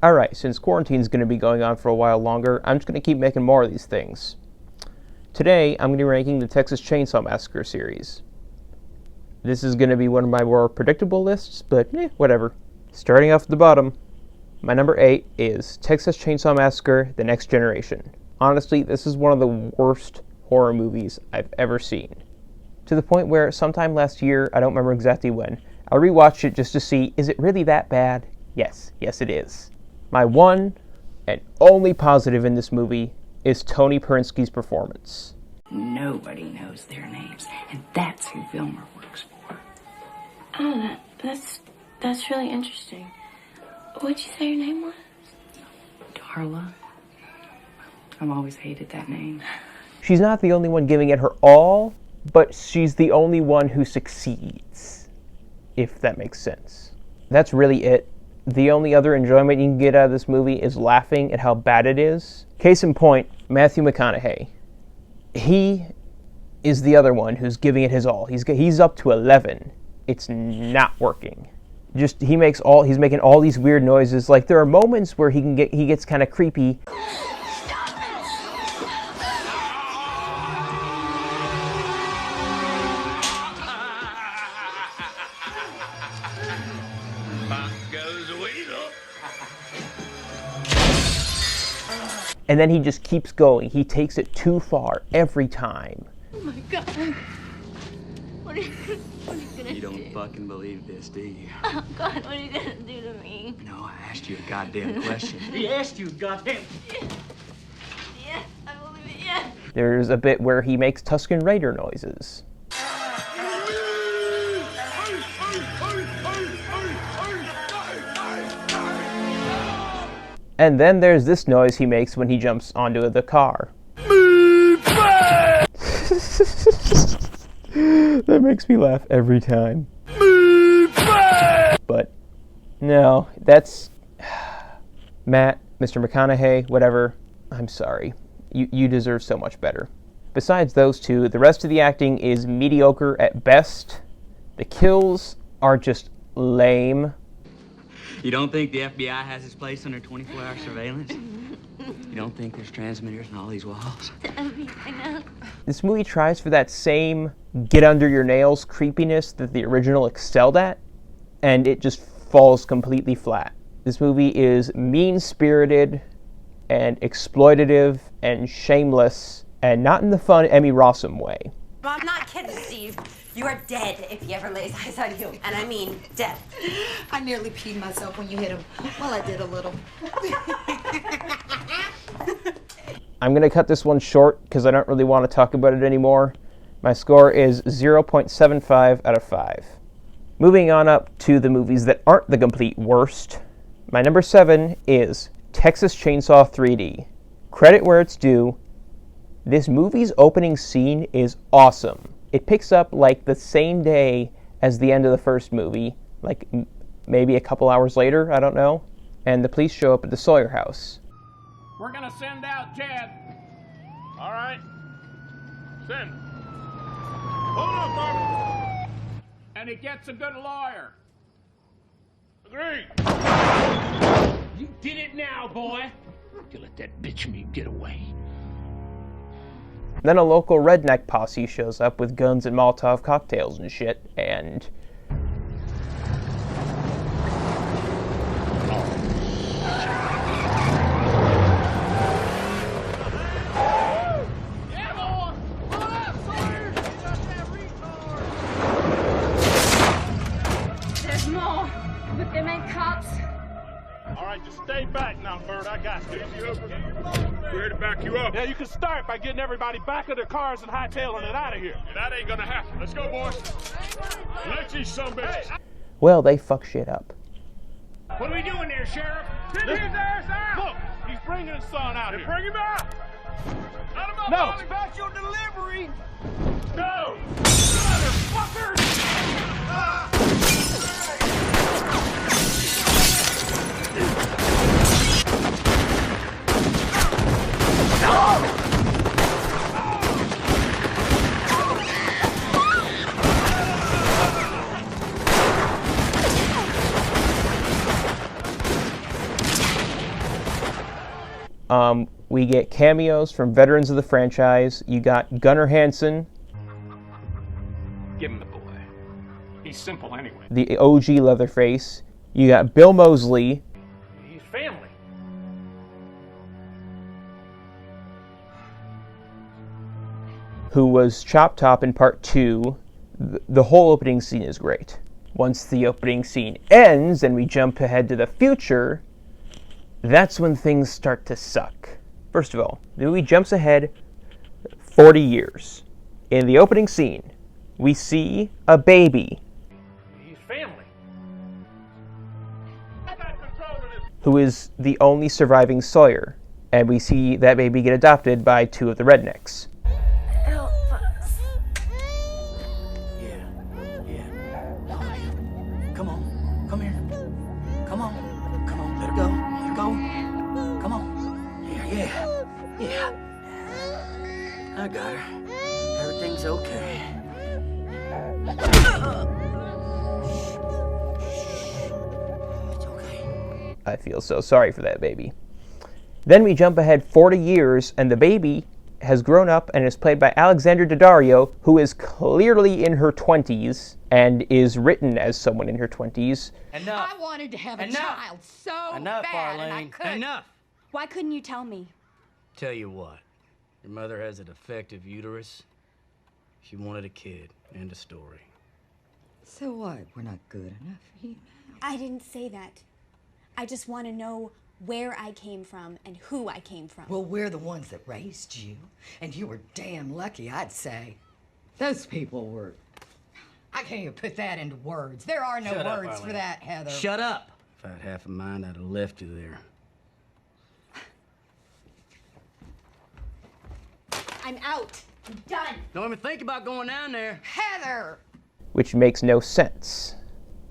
Alright, since quarantine's going to be going on for a while longer, I'm just going to keep making more of these things. Today, I'm going to be ranking the Texas Chainsaw Massacre series. This is going to be one of my more predictable lists, but whatever. Starting off at the bottom, my number 8 is Texas Chainsaw Massacre: The Next Generation. Honestly, this is one of the worst horror movies I've ever seen. To the point where sometime last year, I don't remember exactly when, I rewatched it just to see, is it really that bad? Yes it is. My one and only positive in this movie is Tony Perinsky's performance. Nobody knows their names, and that's who Vilmer works for. Oh, that's really interesting. What'd you say your name was? Darla. I've always hated that name. She's not the only one giving it her all, but she's the only one who succeeds, if that makes sense. That's really it. The only other enjoyment you can get out of this movie is laughing at how bad it is. Case in point, Matthew McConaughey. He is the other one who's giving it his all. He's up to 11. It's not working. He's making all these weird noises. Like, there are moments where he gets kind of creepy. And then he just keeps going. He takes it too far every time. Oh my God. What are you gonna do? You don't fucking believe this, do you? Oh God, what are you gonna do to me? No, I asked you a goddamn question. He asked you, goddamn. Yeah, I believe it, yeah. There's a bit where he makes Tusken Raider noises. And then there's this noise he makes when he jumps onto the car. That makes me laugh every time. But no, that's Matt, Mr. McConaughey, whatever. I'm sorry. You deserve so much better. Besides those two, the rest of the acting is mediocre at best. The kills are just lame. You don't think the FBI has its place under 24-hour surveillance? You don't think there's transmitters in all these walls? I know. This movie tries for that same get-under-your-nails creepiness that the original excelled at, and it just falls completely flat. This movie is mean-spirited and exploitative and shameless, and not in the fun Emmy Rossum way. I'm not kidding, Steve. You are dead if he ever lays eyes on you. And I mean dead. I nearly peed myself when you hit him. Well, I did a little. I'm going to cut this one short because I don't really want to talk about it anymore. My score is 0.75 out of 5. Moving on up to the movies that aren't the complete worst. My number 7 is Texas Chainsaw 3D. Credit where it's due. This movie's opening scene is awesome. It picks up like the same day as the end of the first movie, like maybe a couple hours later, I don't know. And the police show up at the Sawyer house. We're gonna send out Jed. All right. Send. Hold up, Barbara. And he gets a good lawyer. Agreed. You did it now, boy. You let that bitch me get away. Then a local redneck posse shows up with guns and Molotov cocktails and shit, and... There's more, but them ain't cops. All right, just stay back now, Bird. I got you. We're here to back you up. Yeah, you can start by getting everybody back in their cars and hightailing it out of here. Yeah, that ain't gonna happen. Let's go, boys. Let's see some bitches. Well, they fuck shit up. What are we doing there, Sheriff? Get his ass out! Look, he's bringing his son out here. Bring him out! Let him up! No! About your delivery! No! Motherfucker! We get cameos from veterans of the franchise. You got Gunnar Hansen, Give him the boy. He's simple anyway. the OG Leatherface. You got Bill Moseley, He's family. who was Chop Top in Part 2. The whole opening scene is great. Once the opening scene ends and we jump ahead to the future, that's when things start to suck. First of all, the movie jumps ahead 40 years. In the opening scene, we see a baby He's family. I got control of this. who is the only surviving Sawyer, and we see that baby get adopted by two of the rednecks. Help us. Yeah. Come on. Come here. Come on. Come on. Let her go. Let her go. Come on. Yeah. I got her. Everything's okay. It's okay. I feel so sorry for that baby. Then we jump ahead 40 years, and the baby has grown up and is played by Alexandra Daddario, who is clearly in her 20s and is written as someone in her 20s. Enough. I wanted to have a Enough. child so Enough, bad, and I Arlene. couldn't. Enough. Why couldn't you tell me? Tell you what. Your mother has a defective uterus. She wanted a kid. End of story. So what? We're not good enough for you now. I didn't say that. I just want to know where I came from and who I came from. Well, we're the ones that raised you, and you were damn lucky, I'd say. Those people were. I can't even put that into words. There are no Shut up, words for Arlene. that, Heather. Shut up! If I had half a mind, I'd have left you there. I'm out. I'm done. Don't even think about going down there. Heather! Which makes no sense.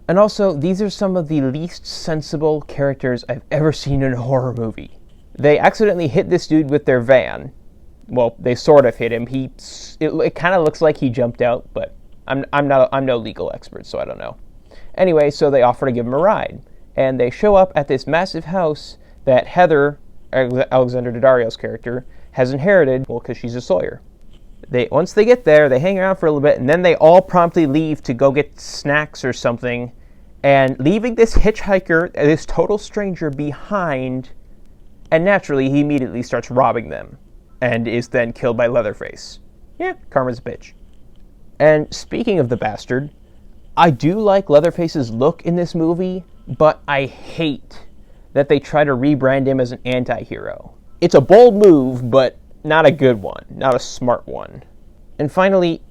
And also, these are some of the least sensible characters I've ever seen in a horror movie. They accidentally hit this dude with their van. Well, they sort of hit him. It kind of looks like he jumped out, but I'm no legal expert, so I don't know. Anyway, so they offer to give him a ride, and they show up at this massive house that Heather, Alexandra Daddario's character, has inherited. Well, because she's a Sawyer. Once they get there, they hang around for a little bit, and then they all promptly leave to go get snacks or something, and leaving this hitchhiker, this total stranger, behind, and naturally he immediately starts robbing them, and is then killed by Leatherface. Yeah, karma's a bitch. And speaking of the bastard, I do like Leatherface's look in this movie, but I hate that they try to rebrand him as an anti-hero. It's a bold move, but not a good one, not a smart one. And finally,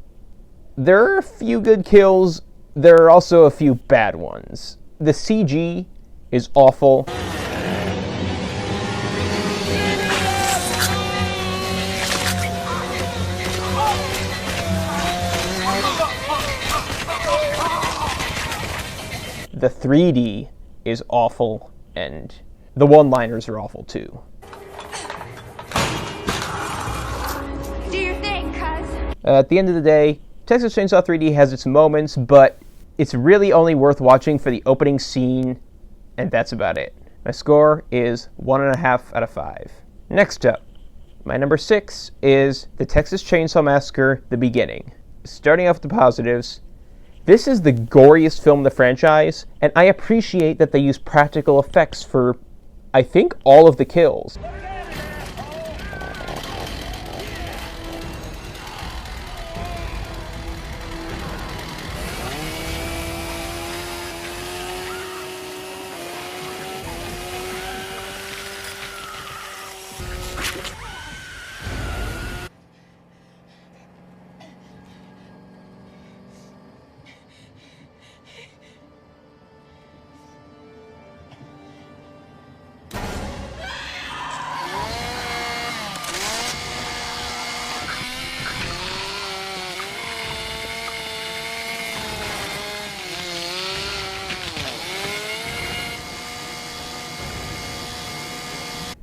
there are a few good kills, there are also a few bad ones. The CG is awful. The 3D is awful, and the one-liners are awful too. Do your thing, cuz. At the end of the day, Texas Chainsaw 3D has its moments, but it's really only worth watching for the opening scene, and that's about it. My score is 1.5 out of 5. Next up, my number 6 is The Texas Chainsaw Massacre: The Beginning. Starting off with the positives, this is the goriest film in the franchise, and I appreciate that they use practical effects for, I think, all of the kills.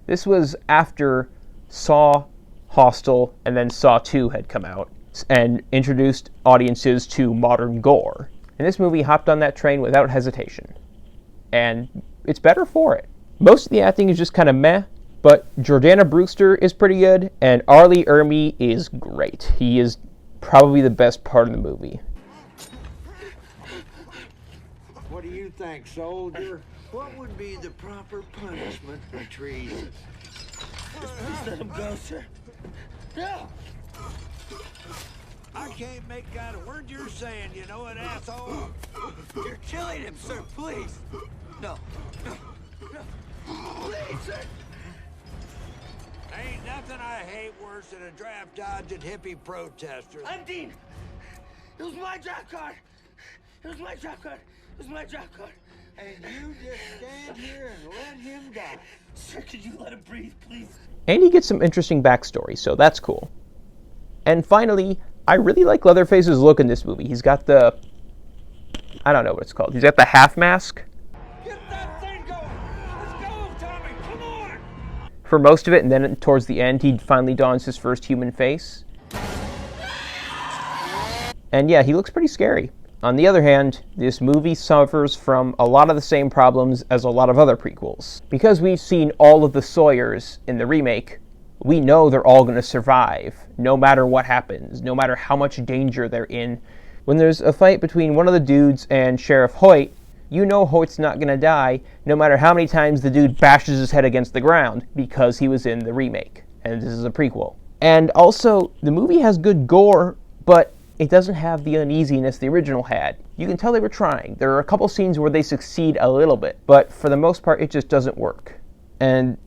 This was after Saw, Hostel, and then Saw 2 had come out and introduced audiences to modern gore. And this movie hopped on that train without hesitation. And it's better for it. Most of the acting is just kind of meh, But Jordana Brewster is pretty good, and Arlie Ermey is great. He is probably the best part of the movie. What do you think, soldier? What would be the proper punishment for treason? Just let him go, sir. Yeah. I can't make out a word you're saying, you know it, asshole. You're killing him, sir, please. No. Please, sir. Ain't nothing I hate worse than a draft dodging hippie protester. I'm Dean. It was my draft card. It was my draft card. It was my draft card. And you just stand here and let him die. Sir, could you let him breathe, please? And he gets some interesting backstory, so that's cool. And finally, I really like Leatherface's look in this movie. He's got the... I don't know what it's called. He's got the half mask. Get that thing going! Let's go, Tommy! Come on! For most of it, and then towards the end, he finally dons his first human face. And yeah, he looks pretty scary. On the other hand, this movie suffers from a lot of the same problems as a lot of other prequels. Because we've seen all of the Sawyers in the remake, we know they're all going to survive, no matter what happens, no matter how much danger they're in. When there's a fight between one of the dudes and Sheriff Hoyt, you know Hoyt's not going to die, no matter how many times the dude bashes his head against the ground, because he was in the remake, and this is a prequel. And also, the movie has good gore, but it doesn't have the uneasiness the original had. You can tell they were trying. There are a couple scenes where they succeed a little bit, but for the most part, it just doesn't work. And,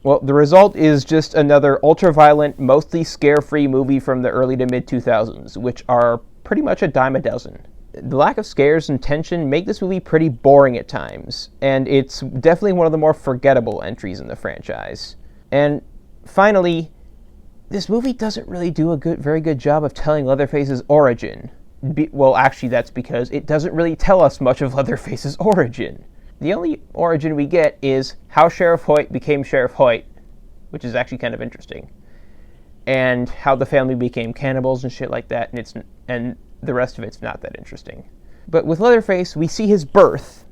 well, the result is just another ultra-violent, mostly scare-free movie from the early to mid-2000s, which are pretty much a dime a dozen. The lack of scares and tension make this movie pretty boring at times, and it's definitely one of the more forgettable entries in the franchise. And finally, this movie doesn't really do a very good job of telling Leatherface's origin. Well, actually, that's because it doesn't really tell us much of Leatherface's origin. The only origin we get is how Sheriff Hoyt became Sheriff Hoyt, which is actually kind of interesting, and how the family became cannibals and shit like that, and the rest of it's not that interesting. But with Leatherface, we see his birth,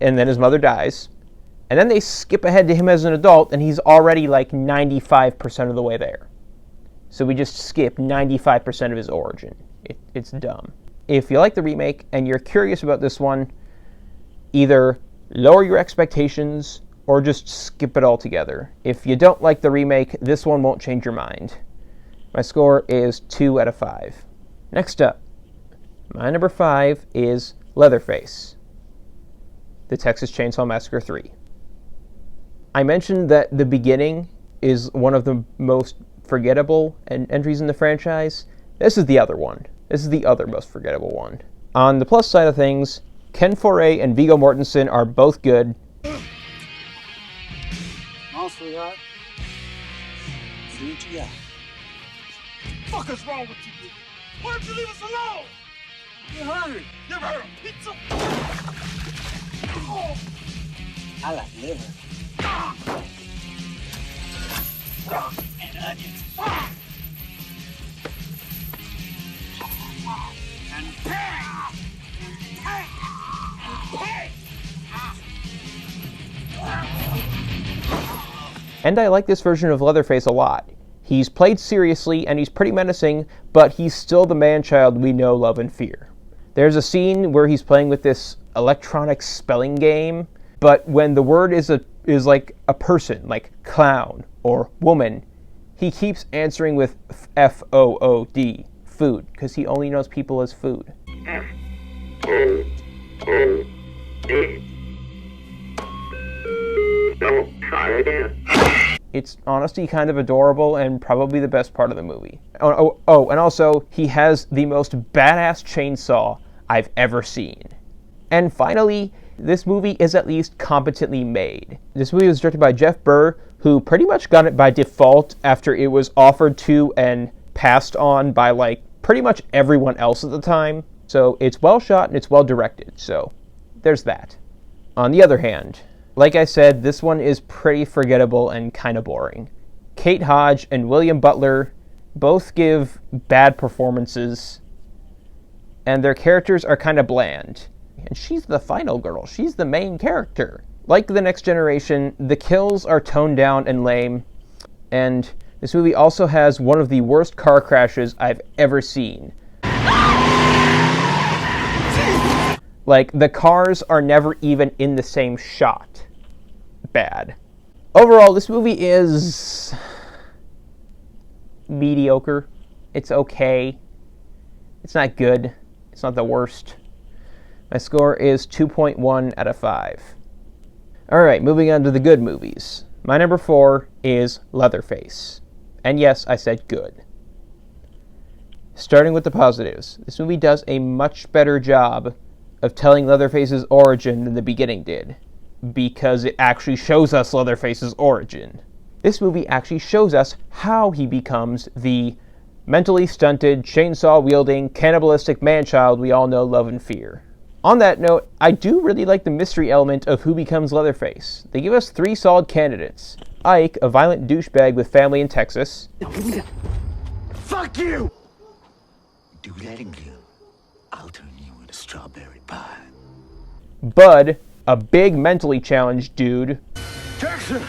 and then his mother dies, and then they skip ahead to him as an adult, and he's already like 95% of the way there. So we just skip 95% of his origin. It's dumb. If you like the remake and you're curious about this one, either lower your expectations or just skip it altogether. If you don't like the remake, this one won't change your mind. My score is 2 out of 5. Next up, my number 5 is Leatherface, The Texas Chainsaw Massacre 3. I mentioned that the beginning is one of the most forgettable entries in the franchise. This is the other one. This is the other most forgettable one. On the plus side of things, Ken Foray and Viggo Mortensen are both good. Oh, sweetheart. See what you got. Fuck is wrong with you? Why don't you leave us alone? You're hungry. You ever heard of pizza? I like liver. And onions. And pig. And I like this version of Leatherface a lot. He's played seriously and he's pretty menacing, but he's still the man-child we know, love, and fear. There's a scene where he's playing with this electronic spelling game, but when the word is like a person, like clown or woman, he keeps answering with F-O-O-D, food, because he only knows people as food. Don't try again. It's honestly kind of adorable and probably the best part of the movie. Oh, and also, he has the most badass chainsaw I've ever seen. And finally, this movie is at least competently made. This movie was directed by Jeff Burr, who pretty much got it by default after it was offered to and passed on by like pretty much everyone else at the time. So it's well shot and it's well directed, so there's that. On the other hand, like I said, this one is pretty forgettable and kind of boring. Kate Hodge and William Butler both give bad performances, and their characters are kind of bland. And she's the final girl. She's the main character. Like The Next Generation, the kills are toned down and lame, and this movie also has one of the worst car crashes I've ever seen. Like, the cars are never even in the same shot. Bad. Overall, this movie is mediocre. It's okay. It's not good. It's not the worst. My score is 2.1 out of 5. Alright, moving on to the good movies. My number 4 is Leatherface. And yes, I said good. Starting with the positives, this movie does a much better job of telling Leatherface's origin than the beginning did, because it actually shows us Leatherface's origin. This movie actually shows us how he becomes the mentally stunted, chainsaw-wielding, cannibalistic man-child we all know, love, and fear. On that note, I do really like the mystery element of who becomes Leatherface. They give us 3 solid candidates. Ike, a violent douchebag with family in Texas. Fuck you! Do that again. I'll turn you into strawberry pie. Bud, a big mentally challenged dude. Jackson!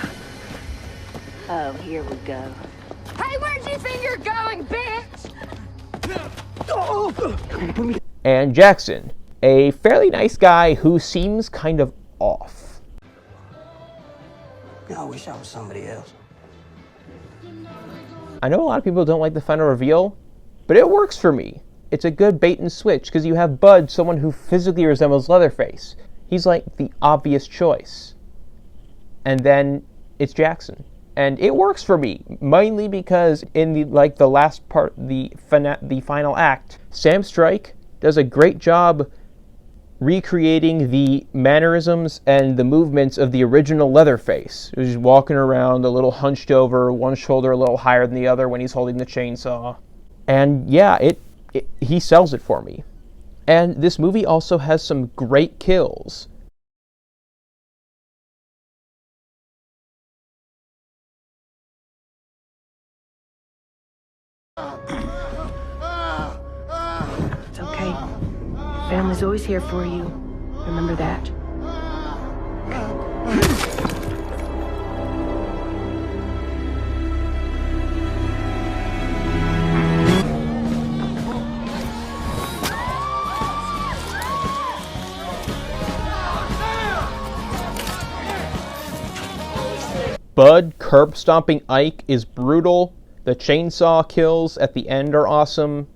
Oh, here we go. Hey, where'd you think you're going, bitch? And Jackson, a fairly nice guy who seems kind of off. I wish I was somebody else. I know a lot of people don't like the final reveal, but it works for me. It's a good bait and switch, because you have Bud, someone who physically resembles Leatherface. He's like the obvious choice. And then it's Jackson. And it works for me, mainly because in the last part, the final act, Sam Strike does a great job recreating the mannerisms and the movements of the original Leatherface, who's walking around a little hunched over, one shoulder a little higher than the other when he's holding the chainsaw. And yeah, he sells it for me. And this movie also has some great kills. It's okay. Family's always here for you. Remember that. Bud curb stomping Ike is brutal. The chainsaw kills at the end are awesome.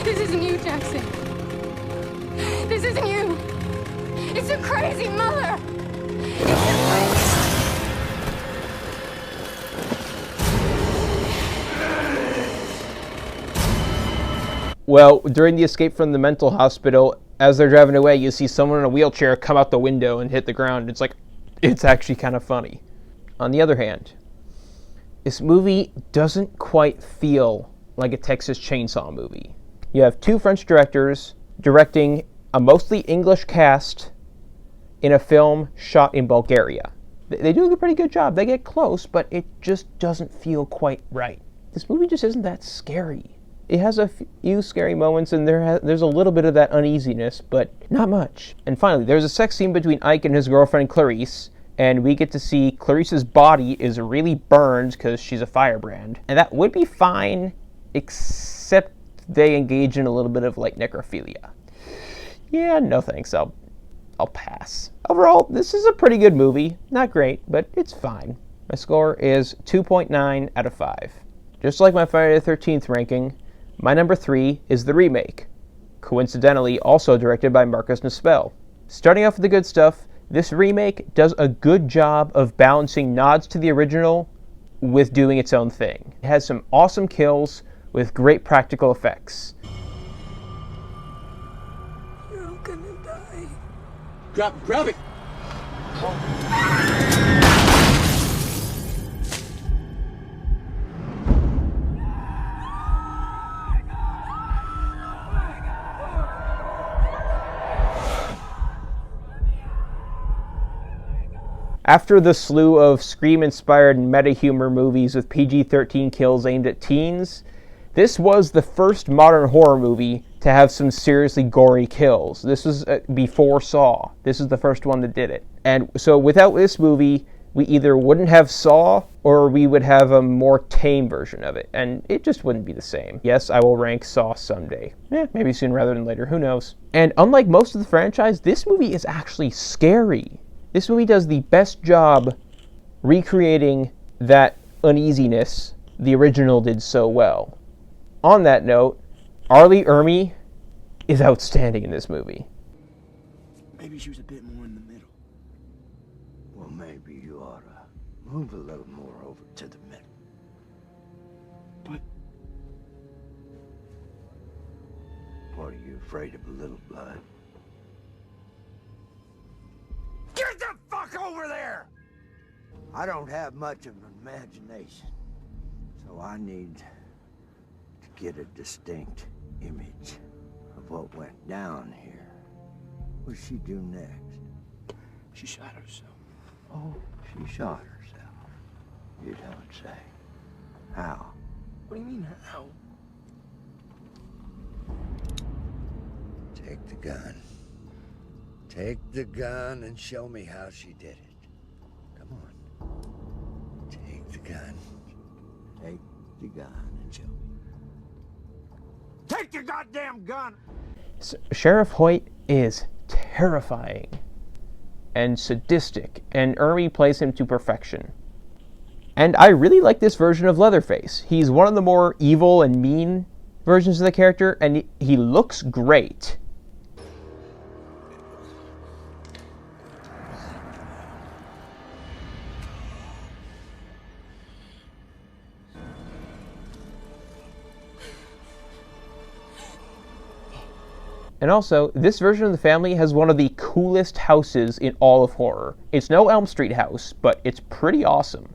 This isn't you, Jackson. This isn't you. It's your crazy mother. Well, during the escape from the mental hospital, as they're driving away, you see someone in a wheelchair come out the window and hit the ground. It's actually kind of funny. On the other hand, this movie doesn't quite feel like a Texas Chainsaw movie. You have 2 French directors directing a mostly English cast in a film shot in Bulgaria. They do a pretty good job. They get close, but it just doesn't feel quite right. This movie just isn't that scary. It has a few scary moments, and there's a little bit of that uneasiness, but not much. And finally, there's a sex scene between Ike and his girlfriend Clarice, and we get to see Clarice's body is really burned because she's a firebrand. And that would be fine, except they engage in a little bit of necrophilia. Yeah, no thanks. I'll pass. Overall, this is a pretty good movie. Not great, but it's fine. My score is 2.9 out of 5. Just like my Friday the 13th ranking, my number 3 is the remake, coincidentally also directed by Marcus Nispel. Starting off with the good stuff, this remake does a good job of balancing nods to the original with doing its own thing. It has some awesome kills with great practical effects. You're gonna die. Grab it! After the slew of Scream-inspired meta-humor movies with PG-13 kills aimed at teens, This was the first modern horror movie to have some seriously gory kills. This was before Saw. This is the first one that did it. And so without this movie, we either wouldn't have Saw or we would have a more tame version of it. And it just wouldn't be the same. Yes, I will rank Saw someday. Maybe sooner rather than later. Who knows? And unlike most of the franchise, this movie is actually scary. This movie does the best job recreating that uneasiness the original did so well. On that note, Arlie Ermy is outstanding in this movie. Maybe she was a bit more in the middle. Well, maybe you ought to move a little more over to the middle. But What, are you afraid of a little blood? Get the fuck over there! I don't have much of an imagination, so I need to get a distinct image of what went down here. What'd she do next? she shot herself. Oh, she shot herself. You don't say. How? What do you mean, how? Take the gun. Take the gun and show me how she did it. Come on. Take the gun. Take the gun and show me. Take the goddamn gun! Sheriff Hoyt is terrifying and sadistic, and Ermy plays him to perfection. And I really like this version of Leatherface. He's one of the more evil and mean versions of the character, and he looks great. And also, this version of the family has one of the coolest houses in all of horror. It's no Elm Street house, but it's pretty awesome.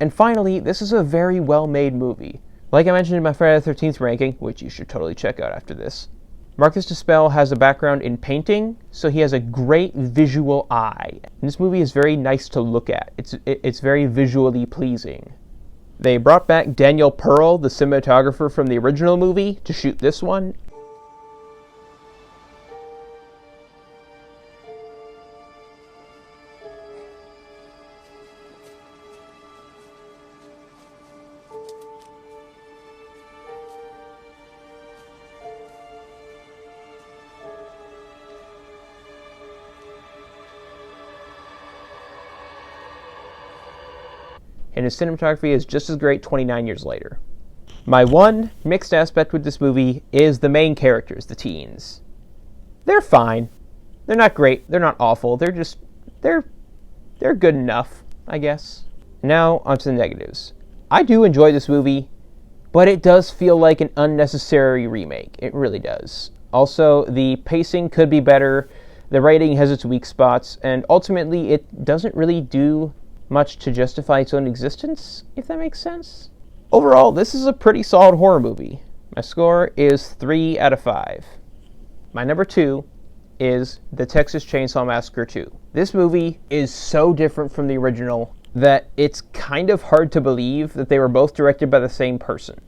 And finally, this is a very well-made movie. Like I mentioned in my Friday the 13th ranking, which you should totally check out after this, Marcus Dispel has a background in painting, so he has a great visual eye. And this movie is very nice to look at. It's very visually pleasing. They brought back Daniel Pearl, the cinematographer from the original movie, to shoot this one. And his cinematography is just as great 29 years later. My one mixed aspect with this movie is the main characters, the teens. They're fine. They're not great. They're not awful. They're good enough, I guess. Now, onto the negatives. I do enjoy this movie, but it does feel like an unnecessary remake. It really does. Also, the pacing could be better. The writing has its weak spots, and ultimately, it doesn't really do much to justify its own existence, if that makes sense. Overall, this is a pretty solid horror movie. My score is 3 out of 5. My number 2 is The Texas Chainsaw Massacre 2. This movie is so different from the original that it's kind of hard to believe that they were both directed by the same person,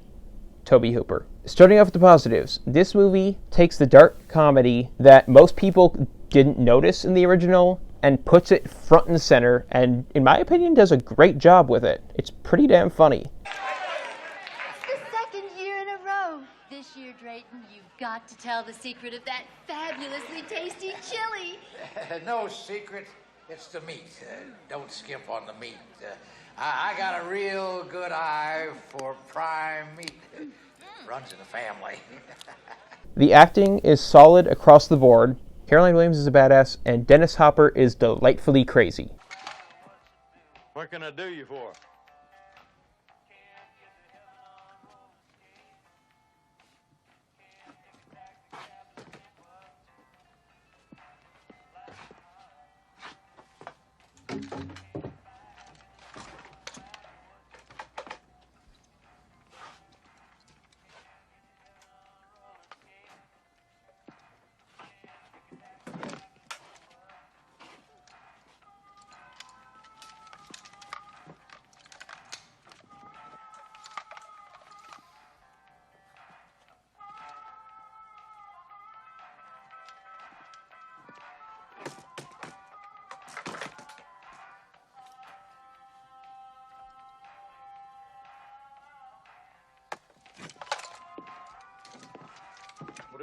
Tobe Hooper. Starting off with the positives, this movie takes the dark comedy that most people didn't notice in the original and puts it front and center, and in my opinion does a great job with it. It's pretty damn funny. It's the second year in a row. This year, Drayton, you've got to tell the secret of that fabulously tasty chili. No secret, it's the meat. Don't skimp on the meat. I got a real good eye for prime meat. Runs in the family. The acting is solid across the board. Caroline Williams is a badass, and Dennis Hopper is delightfully crazy. What can I do you for?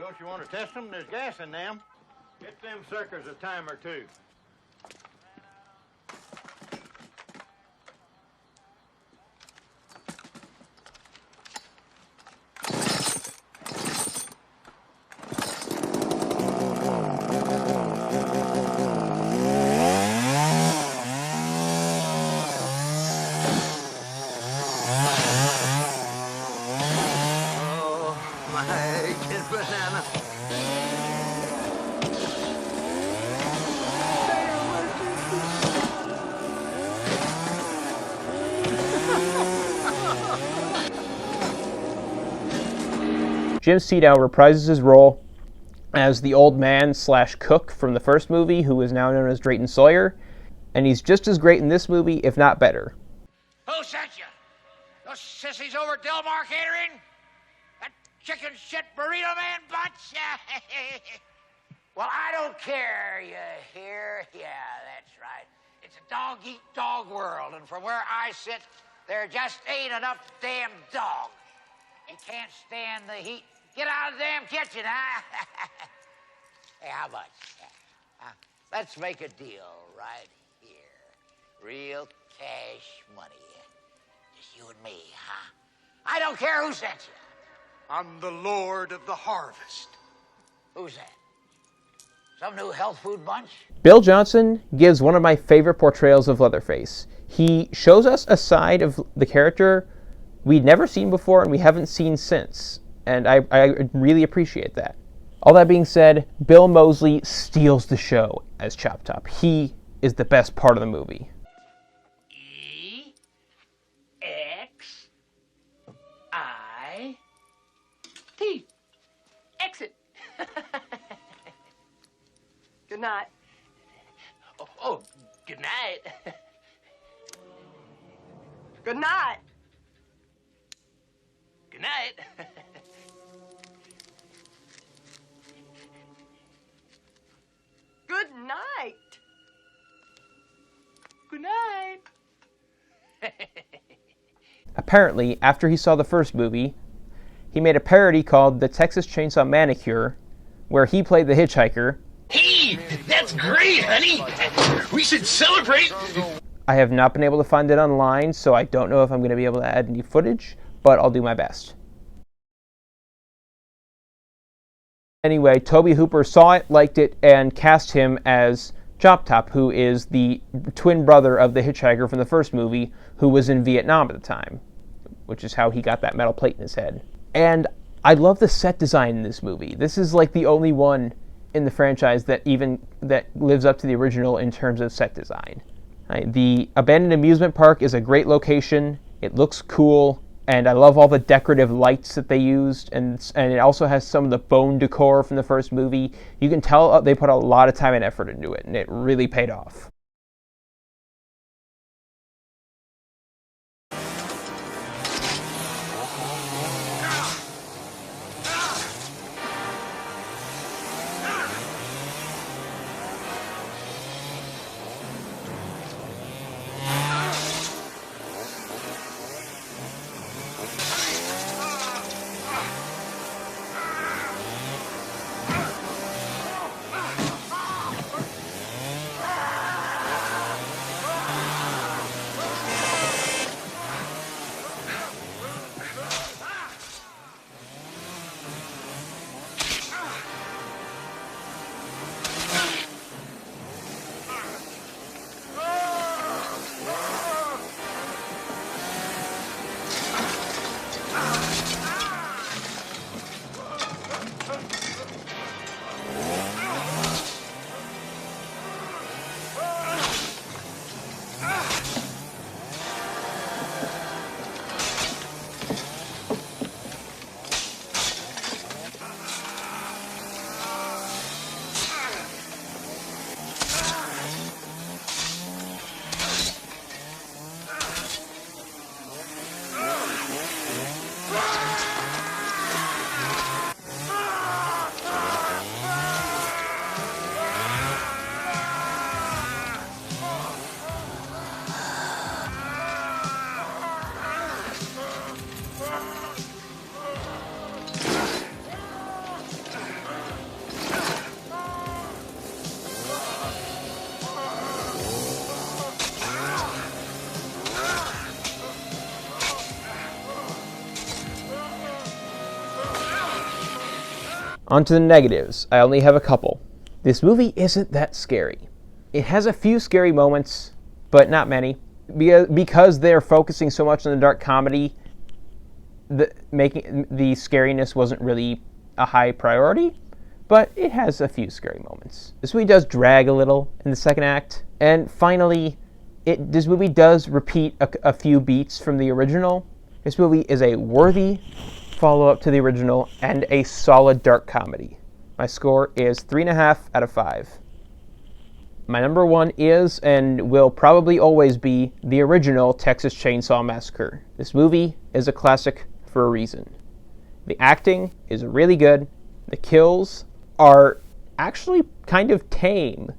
Don't you want to test them? There's gas in them. Get them suckers a time or two. Jim Siedow reprises his role as the old man / cook from the first movie, who is now known as Drayton Sawyer, and he's just as great in this movie, if not better. Who sent you? Those sissies over at Del Mar Catering? That chicken shit burrito man bunch? Well, I don't care, you hear? Yeah, that's right. It's a dog-eat-dog world, and from where I sit, there just ain't enough damn dog. You can't stand the heat. Get out of the damn kitchen, huh? Hey, how much? Let's make a deal right here. Real cash money. Just you and me, huh? I don't care who sent you. I'm the Lord of the Harvest. Who's that? Some new health food bunch? Bill Johnson gives one of my favorite portrayals of Leatherface. He shows us a side of the character we'd never seen before and we haven't seen since. And I really appreciate that. All that being said, Bill Moseley steals the show as Chop Top. He is the best part of the movie. E-X-I-T. Exit. Good night. Oh, good night. Good night. Good night. Good night. Good night. Apparently, after he saw the first movie, he made a parody called The Texas Chainsaw Manicure, where he played the hitchhiker. Hey, that's great, honey. We should celebrate. I have not been able to find it online, so I don't know if I'm going to be able to add any footage, but I'll do my best. Anyway, Tobe Hooper saw it, liked it, and cast him as Chop Top, who is the twin brother of the hitchhiker from the first movie, who was in Vietnam at the time, which is how he got that metal plate in his head. And I love the set design in this movie. This is like the only one in the franchise that lives up to the original in terms of set design. The abandoned amusement park is a great location. It looks cool. And I love all the decorative lights that they used, and it also has some of the bone decor from the first movie. You can tell they put a lot of time and effort into it, and it really paid off. On to the negatives. I only have a couple. This movie isn't that scary. It has a few scary moments, but not many. Because they're focusing so much on the dark comedy, making the scariness wasn't really a high priority, but it has a few scary moments. This movie does drag a little in the second act, and finally, this movie does repeat a few beats from the original. This movie is a worthy follow-up to the original and a solid dark comedy. My score is 3.5 out of 5. My number one is, and will probably always be, the original Texas Chainsaw Massacre. This movie is a classic for a reason. The acting is really good. The kills are actually kind of tame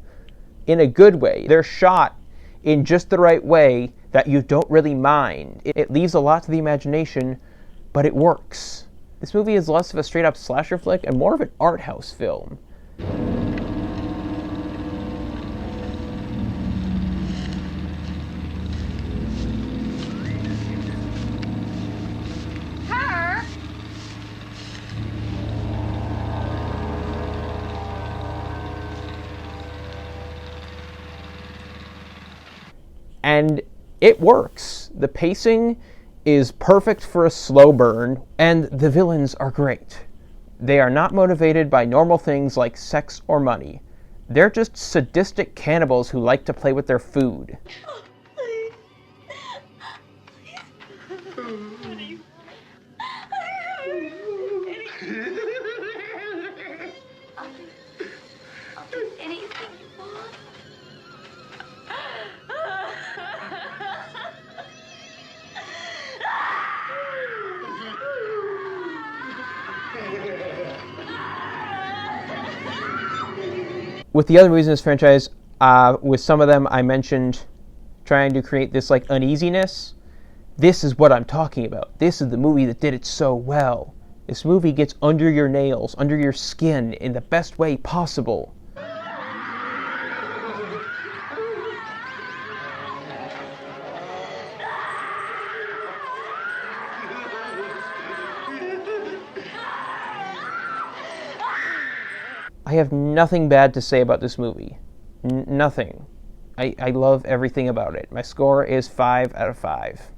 in a good way. They're shot in just the right way that you don't really mind. It leaves a lot to the imagination, but it works. This movie is less of a straight-up slasher flick and more of an art house film. And it works. The pacing is perfect for a slow burn, and the villains are great. They are not motivated by normal things like sex or money. They're just sadistic cannibals who like to play with their food. With the other movies in this franchise, with some of them I mentioned trying to create this like uneasiness. This is what I'm talking about. This is the movie that did it so well. This movie gets under your nails, under your skin in the best way possible. I have nothing bad to say about this movie. Nothing. I love everything about it. My score is 5 out of 5.